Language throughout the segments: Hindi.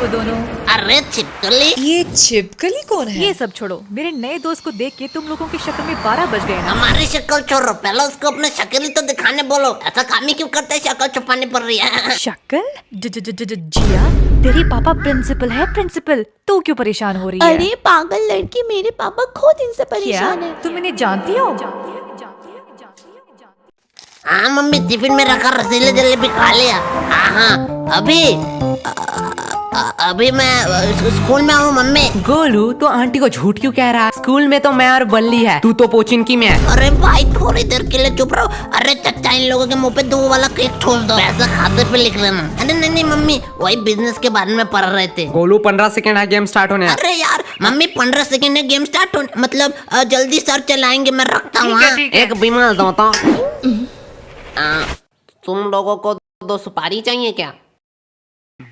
वो दोनों। अरे छिपकली, ये छिपकली कौन है? ये सब छोड़ो, मेरे नए दोस्त को देख के तुम लोगों की शक्ल में 12 बज गए ना। हमारी शक्ल छोड़ो, पहले उसको अपने शक्ल ही तो दिखाने बोलो। ऐसा काम ही क्यों करते हैं, शक्ल छुपानी पड़ रही है। शक्ल? जिया, तेरी पापा प्रिंसिपल है, प्रिंसिपल। तू क्यों परेशान हो रही है? अरे पागल लड़की, मेरे पापा खुद इनसे परेशान है। तुम इन्हें जानती हो? हाँ मम्मी, टिफिन में रखा रसीले जलेबी खा लिया। हाँ अभी मैं स्कूल में हूँ मम्मी। गोलू, तो आंटी को झूठ क्यों कह रहा है? स्कूल में तो मैं और बल्ली है, तू तो पोचिनकी में है। अरे भाई थोड़ी देर के लिए चुप रहो। अरे चचा, इन लोगों के मुंह पे 2 वाला केक छोड़ दो, पैसा खाते पे लिख लेना। अरे नहीं मम्मी, वही बिजनेस के बारे में पढ़ रहे थे। गोलू 15 सेकंड है गेम स्टार्ट होने। अरे यार मम्मी, 15 सेकंड है गेम स्टार्ट होने, मतलब जल्दी सर चलाएंगे, मैं रखता हूँ। एक बीमार दोता। तुम लोगों को 2 सुपारी चाहिए क्या?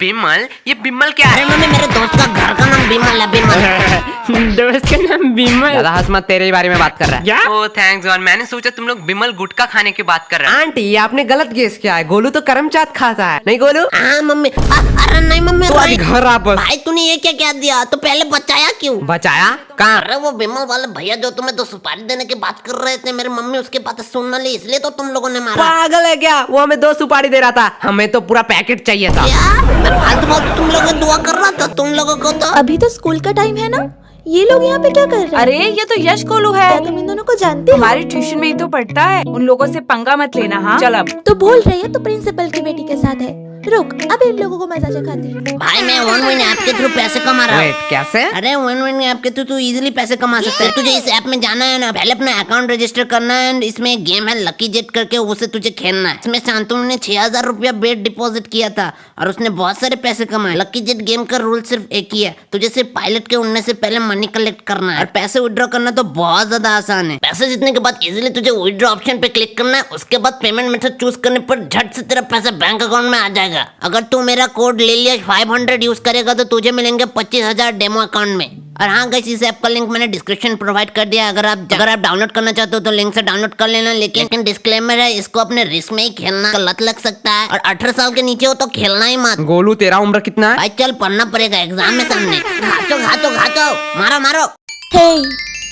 बिमल? ये बिमल क्या अरे मम्मी, मेरे दोस्त का घर का नाम बिमल है, बिमल। दोस्त का नाम बिमल? ज्यादा हंस मत, तेरे ही बारे में बात कर रहा है। ओह थैंक्स गॉड, मैंने सोचा तुम लोग बिमल गुटखा खाने की बात कर रहे हैं। आंटी, ये आपने गलत गेस किया है। गोलू तो करमचाट खाता है, नहीं गोलू? हाँ मम्मी। अरे नहीं मम्मी, तो आज घर वापस। भाई तूने ये क्या क्या दिया? तो पहले बचाया क्यों? बचाया कहाँ? अरे वो बिमल वाले भैया जो तुम्हें 2 सुपारी देने की बात कर रहे थे, मेरी मम्मी उसके बात सुन न ली, इसलिए तो तुम लोगों ने मारा। पागल है क्या? वो हमें 2 सुपारी दे रहा था, हमें तो पूरा पैकेट चाहिए था। क्या? मैं फालतू फालतू तुम लोगों को दुआ कर रहा था, तुम लोगों को तो। अभी तो स्कूल का टाइम है ना, ये लोग यहाँ पे क्या कर रहे हैं? अरे ये तो यश गोलू है, क्या तुम इन दोनों को जानते हो? हमारे ट्यूशन में ही तो पढ़ता है। उन लोगों से पंगा मत लेना। हाँ चल अब। तो बोल रही है तो प्रिंसिपल की बेटी के साथ है। रुक, अब इन लोगों को मजा चखाती हूँ। भाई मैं OneWin ऐप के थ्रू पैसे कमा रहा हूँ। वेट, कैसे? अरे OneWin ऐप के थ्रू तू इजीली पैसे कमा सकता है। तुझे इस ऐप में जाना है ना, पहले अपना अकाउंट रजिस्टर करना है। इसमें एक गेम है लकी जेट करके, उसे तुझे खेलना है। इसमें शांतनु ने 6000 रुपया बेट डिपॉजिट किया था और उसने बहुत सारे पैसे कमाए। लकी जेट गेम का रूल सिर्फ एक ही है, तुझे सिर्फ पायलट के उड़ने से पहले मनी कलेक्ट करना है और पैसे विड्रॉ करना तो बहुत ज्यादा आसान है। पैसे जीतने के बाद इजीली तुझे विड्रॉ ऑप्शन पे क्लिक करना है। उसके बाद पेमेंट मेथड चूज करने पर झट से तेरा पैसा बैंक अकाउंट में आ जाएगा। अगर तू मेरा कोड ले लिया 500 यूज करेगा तो तुझे मिलेंगे 25,000 डेमो अकाउंट में। और हाँ गाइस, इस ऐप का लिंक मैंने डिस्क्रिप्शन प्रोवाइड कर दिया। अगर आप डाउनलोड करना चाहते हो तो लिंक से डाउनलोड कर लेना। लेकिन डिस्क्लेमर है, इसको अपने रिस्क में ही खेलना, लत लग सकता है और 18 साल के नीचे हो तो खेलना ही मत। गोलू, तेरा उम्र कितना है? भाई चल, पढ़ना पड़ेगा, एग्जाम में सामने। घाचो मारो मारो। हे,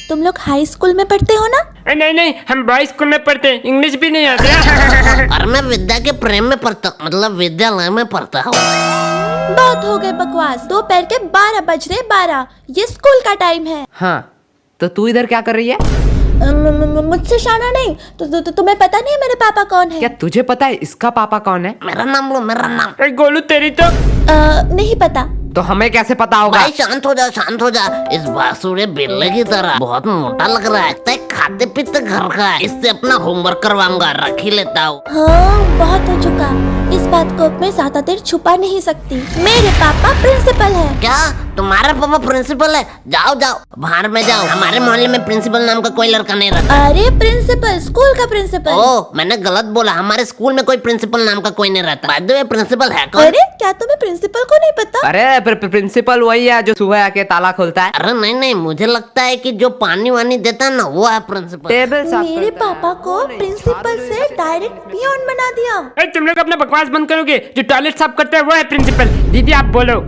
तुम लोग हाई स्कूल में पढ़ते हो ना? नहीं, हम बॉयज स्कूल में पढ़ते हैं, इंग्लिश भी नहीं आती। और मैं विद्या के प्रेम में पढ़ता, मतलब विद्यालय में पढ़ता हूँ। बहुत हो गए बकवास, दोपहर के 12 बज रहे। 12, ये स्कूल का टाइम है। हाँ, तो तू इधर क्या कर रही है? मुझसे शाना नहीं तो तुम्हें पता नहीं है मेरे पापा कौन है? क्या तुझे पता है इसका पापा कौन है? मेरा नाम लो, मेरा नाम। गोलू, तेरी तो नहीं पता। तो हमें कैसे पता होगा? भाई शांत हो जा। इस बासुड़े बिल्ले की तरह बहुत मोटा लग रहा है, तय खाते पीते घर का है। इससे अपना होमवर्क करवाऊंगा, रख ही लेता हूँ। हाँ, बहुत हो चुका। इस बात को मैं ज्यादा देर छुपा नहीं सकती। मेरे पापा प्रिंसिपल है। क्या तुम्हारा पापा प्रिंसिपल है? जाओ बाहर में जाओ। हमारे मोहल्ले में प्रिंसिपल नाम का कोई लड़का नहीं रहता। अरे प्रिंसिपल, स्कूल का प्रिंसिपल। ओह, मैंने गलत बोला। हमारे स्कूल में कोई प्रिंसिपल नाम का कोई नहीं रहता। बाय द वे, प्रिंसिपल है कौन? अरे क्या तुम्हें प्रिंसिपल को नहीं पता? अरे प्रिंसिपल वही है जो सुबह आके ताला खोलता है। अरे नहीं, मुझे लगता है कि जो पानी वानी देता है ना, वो है प्रिंसिपल। टेबल साफ मेरे पापा को प्रिंसिपल से डायरेक्ट पियोन बना दिया। तुम लोग अपना बकवास बंद करोगे? जो टॉयलेट साफ करता है वो है प्रिंसिपल। दीदी आप बोलो।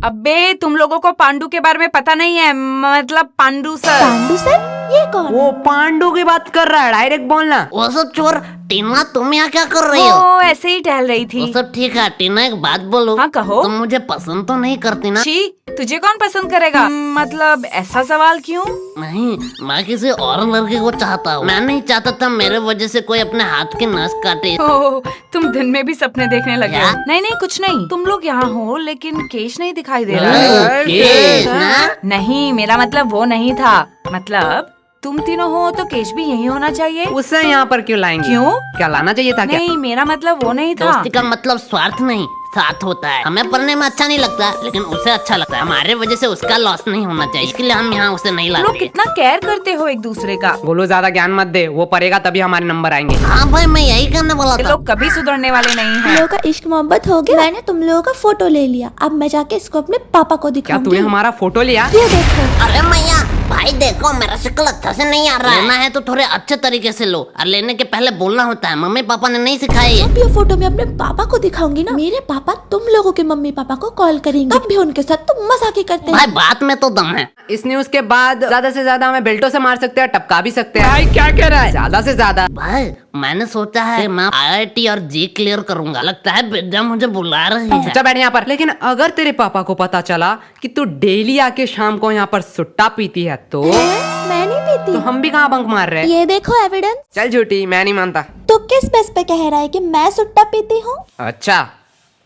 अबे तुम लोगों को पांडू के बारे में पता नहीं है, मतलब पांडू सर। पांडू सर? ये कौन? वो पांडु की बात कर रहा है, डायरेक्ट बोलना। वो सब चोर। टीना, तुम यहाँ क्या कर रही हो? वो ऐसे ही टहल रही थी। वो सब ठीक है। टीना, एक बात बोलो। हाँ कहो। तुम मुझे पसंद तो नहीं करती ना? छी, तुझे कौन पसंद करेगा? मतलब ऐसा सवाल क्यों? नहीं, मैं किसी और लड़के को चाहता हूँ। मैं नहीं चाहता था मेरे वजह से कोई अपने हाथ की नस काटे। ओह, तुम दिन में भी सपने देखने लगे हो? क्या? नहीं कुछ नहीं। तुम लोग यहाँ हो लेकिन केश नहीं दिखाई दे रहा। केश ना? नहीं, मेरा मतलब वो नहीं था। मतलब तुम तीनों हो तो केश भी यही होना चाहिए। उसे यहाँ पर क्यों लाएंगे? क्यों? क्या लाना चाहिए था क्या? नहीं, मेरा मतलब वो नहीं था। दोस्ती का मतलब स्वार्थ नहीं, साथ होता है। हमें पढ़ने में अच्छा नहीं लगता, लेकिन उसे अच्छा लगता है। हमारे वजह से उसका लॉस नहीं होना चाहिए, इसके लिए हम यहाँ उसे नहीं तुम लोग लाते। कितना केयर करते हो एक दूसरे का। बोलो, ज्यादा ज्ञान मत दे, वो पढ़ेगा तभी हमारे नंबर आएंगे। हाँ भाई, मैं यही करने वाला ये था। लोग कभी सुधरने वाले नहीं तुम हैं। लोगों का इश्क मोहब्बत हो गया। मैंने तुम लोगों का फोटो ले लिया, अब मैं जाके इसको अपने पापा को क्या दिखाऊंगी। तूने हमारा फोटो लिया? ये देखो। अरे मैया, भाई भाई देखो मेरा शक्ल अच्छा से नहीं आ रहा है। लेना है तो थोड़े अच्छे तरीके से लो, और लेने के पहले बोलना होता है। मम्मी पापा ने नहीं सिखाया ये। अब ये फोटो मैं अपने पापा को दिखाऊंगी ना, मेरे पापा तुम लोगों के मम्मी पापा को कॉल करेंगे, तब भी उनके साथ तुम मजाक करते हैं। भाई बात में तो दम है। इस न्यूज के बाद ज्यादा से ज्यादा हमें बेल्टों से मार सकते हैं, टपका भी सकते हैं। भाई क्या कह रहा है? ज्यादा से ज्यादा। भाई मैंने सोचा है कि मैं IIT और जी क्लियर करूंगा। लगता है विद्या मुझे बुला रही है। चुपचाप बैठ यहाँ पर। लेकिन अगर तेरे पापा को पता चला कि तू डेली आके शाम को यहाँ पर सुट्टा पीती है तो मैं नहीं पीती। तो हम भी कहाँ बंक मार रहे हैं? ये देखो एविडेंस। चल झूठी, मैं नहीं मानता। तो किस बेस पे कह रहा है कि मैं सुट्टा पीती हूँ? अच्छा,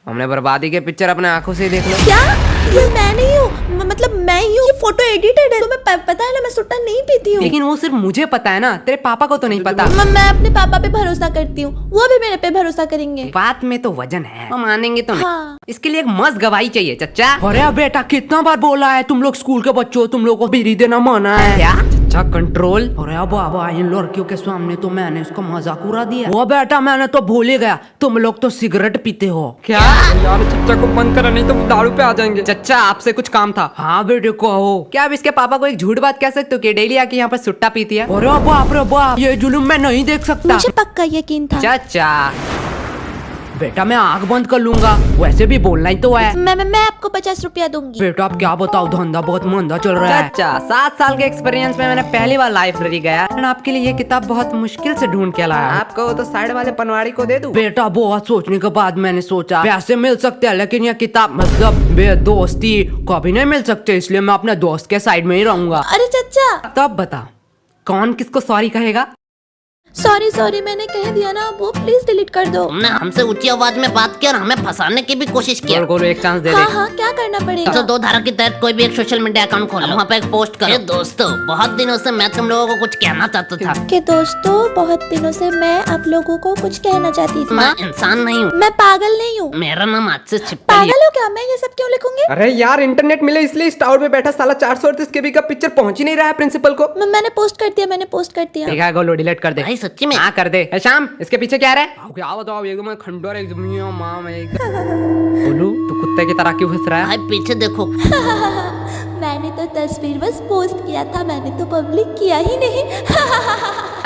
हमने बर्बादी के पिक्चर अपने आंखों से देख लो। क्या ये मैं नहीं हूँ, मतलब मैं ही हूँ। ये फोटो एडिटेड है, तुम्हें पता है ना मैं सुट्टा नहीं पीती हूँ। लेकिन वो सिर्फ मुझे पता है ना, तेरे पापा को तो नहीं पता। मैं अपने पापा पे भरोसा करती हूँ, वो भी मेरे पे भरोसा करेंगे। बात में तो वजन है, हम मानेंगे तो नहीं। हाँ। इसके लिए एक मस्त गवाही चाहिए चच्चा। अरे बेटा कितना बार बोला है, तुम लोग स्कूल के बच्चों, तुम लोग को बीड़ी देना माना है क्या? चच्चा कंट्रोल। अरे बाबा इन लड़कियों के सामने तो मैंने उसका मजाक उड़ा दिया। वो बेटा मैंने तो भूल ही गया, तुम लोग तो सिगरेट पीते हो क्या? यार चच्चा को बंद करा, नहीं तो दारू पे आ जाएंगे। चच्चा आपसे कुछ काम था। हाँ बेटे कहो। क्या आप इसके पापा को एक झूठ बात कह सकते हो कि डेली आके यहाँ पर सुट्टा पीती है? अरे बाप रे बाप, ये जुलूम मैं नहीं देख सकता। मुझे पक्का यकीन था। चाचा बेटा मैं आंख बंद कर लूंगा, वैसे भी बोलना ही तो है। मैं आपको 50 रुपया दूंगी। बेटा आप क्या बताओ, धंधा बहुत मंदा चल रहा है। चाचा 7 साल के एक्सपीरियंस में मैंने पहली बार लाइब्रेरी गया और आपके लिए ये किताब बहुत मुश्किल से ढूंढ के लाया। आपको तो साइड वाले पनवाड़ी को दे दूं? बेटा बहुत सोचने के बाद मैंने सोचा पैसे मिल सकते हैं, लेकिन ये किताब मतलब बेदोस्ती कभी नहीं मिल सकते, इसलिए मैं अपने दोस्त के साइड में ही रहूंगा। अरे चचा, तब बता कौन किसको सॉरी कहेगा? सॉरी मैंने कह दिया ना, वो प्लीज डिलीट कर दो। तुमने हमसे ऊंची आवाज में बात की और हमें फंसाने की भी कोशिश की। को एक चांस दे दे। हाँ क्या करना पड़ेगा? तो 2 धारा के तहत कोई भी एक सोशल मीडिया अकाउंट खोलो, वहाँ पे एक पोस्ट करो। दोस्तों बहुत दिनों से मैं तुम लोगों को कुछ कहना चाहता था। कि दोस्तों बहुत दिनों से मैं आप लोगों को कुछ कहना चाहती थी। मैं इंसान नहीं हूँ, मैं पागल नहीं हूँ। मेरा नाम आज से छिपकली है। पागल हो क्या? मैं ये सब क्यों लिखूंगी? अरे यार इंटरनेट मिले इसलिए इस टावर पे बैठा साला 438 केबी का पिक्चर पहुंच ही नहीं रहा है प्रिंसिपल को। मैंने पोस्ट कर दिया, मैंने पोस्ट कर दिया। ठीक है गोलू डिलीट कर दे। भाई सच्ची में? हाँ कर दे। ए, शाम इसके पीछे क्या है? क्या बताओ एकदम खंडोर एकदम मां में गोलू तू कुत्ते की तरह क्यों हंस रहा है? भाई पीछे देखो। मैंने तो तस्वीर बस पोस्ट किया था, मैंने तो पब्लिक किया ही नहीं।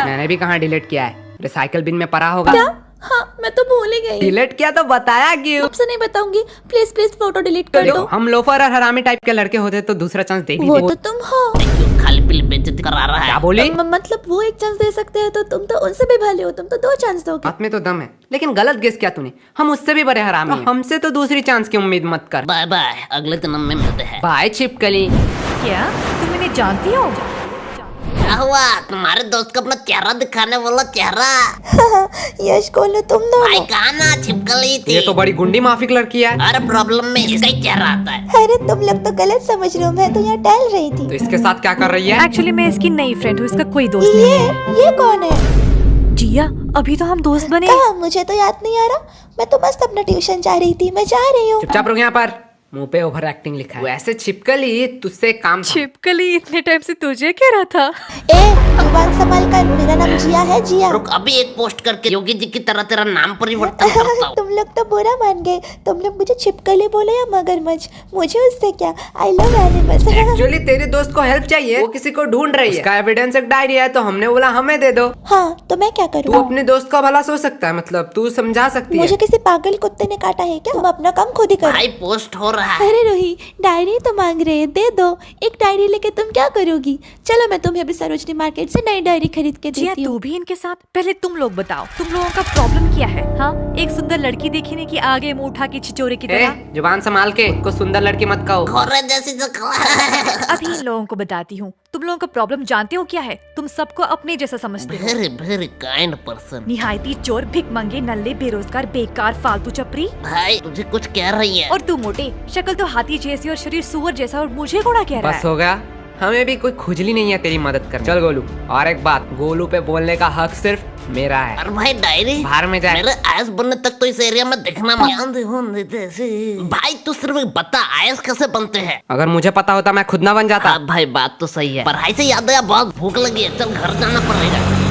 मैंने भी कहाँ डिलीट किया है, रिसाइकल बिन में पड़ा होगा। क्या? हाँ मैं तो भूल ही गई। डिलीट किया तो बताया क्यों? आपसे नहीं बताऊंगी, प्लीज प्लीज फोटो डिलीट कर दो। हम लोफर और हरामी टाइप के लड़के होते तो दूसरा चांस दे भी वो देते। तो तुम हो। क्यों खाली पीली बेइज्जती करा रहा है? क्या बोली? मतलब वो एक चांस दे सकते हैं तो तुम तो उनसे भी भले हो, तुम तो 2 चांस दोगे। बात में तो दम है, लेकिन गलत गेस किया तूने। हम उससे भी बड़े हरामी हैं। हमसे तो दूसरी चांस की उम्मीद मत कर। बाय बाय, अगले जन्म में मिलते हैं। बाय छिपकली। क्या तुम इन्हें जानती हो? क्या हुआ? तुम्हारे दोस्त को अपना चेहरा दिखाने वाला चेहरा। यश गोलू तुम भाई दोनों। कहा ना छिपकली थी। ये तो बड़ी गुंडी माफिक लड़की है। हर प्रॉब्लम में इसका ही चेहरा आता है। अरे तुम लोग तो गलत समझ रहे हो, मैं तो यहाँ टहल रही तो थी। इसके साथ क्या कर रही है? एक्चुअली मैं इसकी नई फ्रेंड हूँ, इसका कोई दोस्त नहीं। ये कौन है? जिया अभी तो हम दोस्त बने। कहाँ? मुझे तो याद नहीं आ रहा। मैं तो मस्त अपना ट्यूशन जा रही थी, मैं जा रही हूँ। चुपचाप रुक यहाँ पर, मुंह पे ओवर एक्टिंग लिखा है। वैसे छिपकली तुझसे काम था। छिपकली इतने टाइम से तुझे कह रहा था। ए जुबान संभाल कर, मेरा नाम जिया है, जिया। रुक अभी एक पोस्ट करके योगी जी की तरह तेरा नाम परिवर्तन करता हूँ। तुम लोग तो बुरा मान गए, तुम लोग मुझे छिपकली बोले या मगरमच्छ, मुझे उससे क्या। I love animals. एक्चुअली तेरे दोस्त को हेल्प चाहिए, वो किसी को ढूंढ रही है। उसका एविडेंस एक डायरी है, तो हमने बोला हमें दे दो। हाँ तो मैं क्या तू करूँ? अपने दोस्त का भला सोच सकता है, मतलब तू समझा सकती है। मुझे किसी पागल कुत्ते ने काटा है क्या? तुम अपना काम खुद ही करो। भाई पोस्ट हो रहा है। अरे रोही, डायरी तो मांग रहे हैं, दे दो। एक डायरी लेके तुम क्या करोगी? चलो मैं तुम्हें अभी सरोजनी मार्केट से नई डायरी खरीद के जिया देती तू हूँ। भी इनके साथ। पहले तुम लोग बताओ, तुम लोगों का प्रॉब्लम क्या है? हाँ एक सुंदर लड़की देखी नहीं कि आगे मुंह उठा के छिचोरे की तरह। जुबान संभाल के, को सुंदर लड़की मत कहो। घोड़े जैसी शक्ल। अभी इन लोगों को बताती हूँ। तुम लोगों का प्रॉब्लम जानते हो क्या है? तुम सबको अपने जैसा समझते हो। Very very kind person. निहायती चोर, भिखमंगे, नल्ले, बेरोजगार, बेकार, फालतू चपरी। भाई तुझे कुछ कह रही है। और तू मोटे, शक्ल तो हाथी जैसी और शरीर सुअर जैसा, और मुझे घोड़ा कह रहा बस है। हो गया, हमें भी कोई खुजली नहीं है तेरी मदद कर। चल गोलू, और एक बात, गोलू पे बोलने का हक सिर्फ मेरा है। और भाई डायरी बाहर में जाए। मेरे आयस बनने तक तो इस एरिया में दिखना मत। भाई तू सिर्फ बता आयस कैसे बनते हैं। अगर मुझे पता होता मैं खुद ना बन जाता। हाँ भाई बात तो सही है। पढ़ाई से याद आया, बहुत भूख लगी है, चल घर जाना पड़ेगा।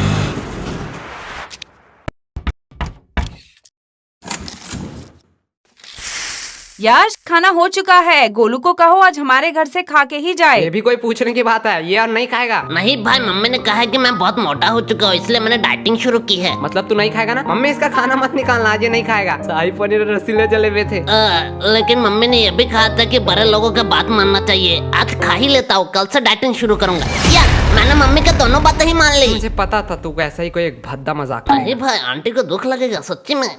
यार खाना हो चुका है, गोलू को कहो आज हमारे घर से खा के ही जाए। ये भी कोई पूछने की बात है? ये और नहीं खाएगा? नहीं भाई, मम्मी ने कहा है कि मैं बहुत मोटा हो चुका हूँ, इसलिए मैंने डाइटिंग शुरू की है। मतलब तू नहीं खाएगा ना? मम्मी इसका खाना मत निकालना, आज ये नहीं खाएगा। शाही पनीर और रसीले जलेबे थे। लेकिन मम्मी ने ये भी कहा था कि बड़े लोगों का बात मानना चाहिए। आज खा ही लेता हूँ, कल से डाइटिंग शुरू करूंगा। यार मैंने मम्मी का दोनों बातें ही मान ली। मुझे पता था तू ऐसा ही कोई एक भद्दा मजाक। अरे भाई, आंटी को दुख लगेगा सच्ची में।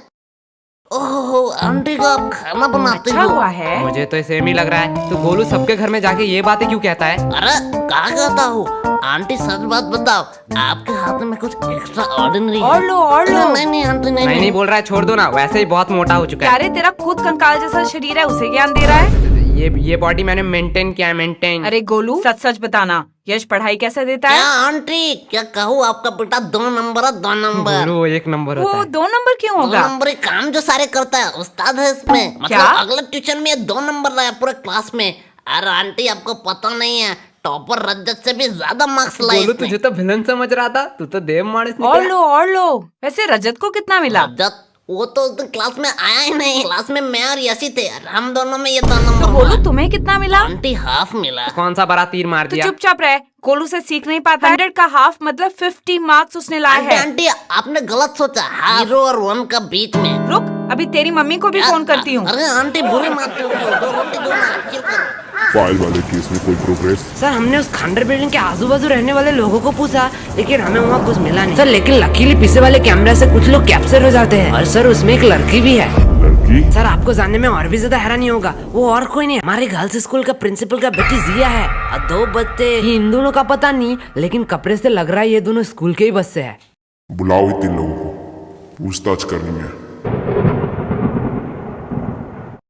ओहो, आंटी को आप खाना बनाते अच्छा हो? हुआ है। मुझे तो सेम ही लग रहा है। तू गोलू सबके घर में जाके ये बातें क्यों कहता है? अरे क्या कहता हूँ? आंटी सच बात बताओ, आपके हाथ में कुछ एक्स्ट्रा ऑर्डिनरी है? और लो और लो। नहीं नहीं आंटी नहीं, नहीं बोल रहा है, छोड़ दो ना, वैसे ही बहुत मोटा हो चुका है। अरे तेरा खुद कंकाल जैसा शरीर है, उसे ज्ञान दे रहा है। ये बॉडी मैंने मेंटेन किया है, मेंटेन। अरे गोलू सच सच बताना, यश पढ़ाई कैसे देता क्या है? आंटी क्या कहूँ, आपका बेटा 2 नंबर है, 2 नंबर। गोलू वो 1 नंबर होता वो है। 2 नंबर क्यों 2 होगा? नंबर काम जो सारे करता है, उस्ताद है इसमें। मतलब क्या? अगले ट्यूशन में 2 नंबर रहा है पूरे क्लास में। अरे आंटी आपको पता नहीं है, टॉपर रजत से भी ज्यादा मार्क्स लाए गोलू इसने। तुझे तो विलन समझ रहा था, तू तो देव माणस और निकला। लो। वैसे रजत को कितना मिला? रजत वो तो उस दिन क्लास में आया ही नहीं। क्लास में मैं और यशी थे, हम दोनों में ये 2 नंबर तो गोलू हुआ। तुम्हें कितना मिला? आंटी हाफ मिला। कौन सा बड़ा तीर मार तो दिया? चुपचाप रहे, गोलू से सीख नहीं पाता। 100 का हाफ मतलब 50 मार्क्स उसने लाया आंटी है। आंटी आपने गलत सोचा, हीरो और 1 का बीच में। रुक, अभी तेरी मम्मी को भी फोन करती हूँ। अरे आंटी बुरी मत करो, 2 रोटी दो ना, chill करो। फाइल वाले केस में कोई प्रोग्रेस? सर हमने उस खंडर बिल्डिंग के आजू बाजू रहने वाले लोगों को पूछा, लेकिन हमें वहाँ कुछ मिला नहीं। सर लेकिन लकीली पीछे वाले कैमरा से कुछ लोग कैप्चर हो जाते हैं, और सर उसमें एक लड़की भी है। लड़की? सर आपको जानने में और भी ज्यादा हैरानी होगा, वो और कोई नहीं, हमारे गर्ल्स स्कूल का प्रिंसिपल का बेटी जिया है। और 2 बच्चे, इन दोनों का पता नहीं, लेकिन कपड़े से लग रहा है ये दोनों स्कूल के ही बस से है। बुलाओ इन 3 लोगों को, पूछताछ करनी है।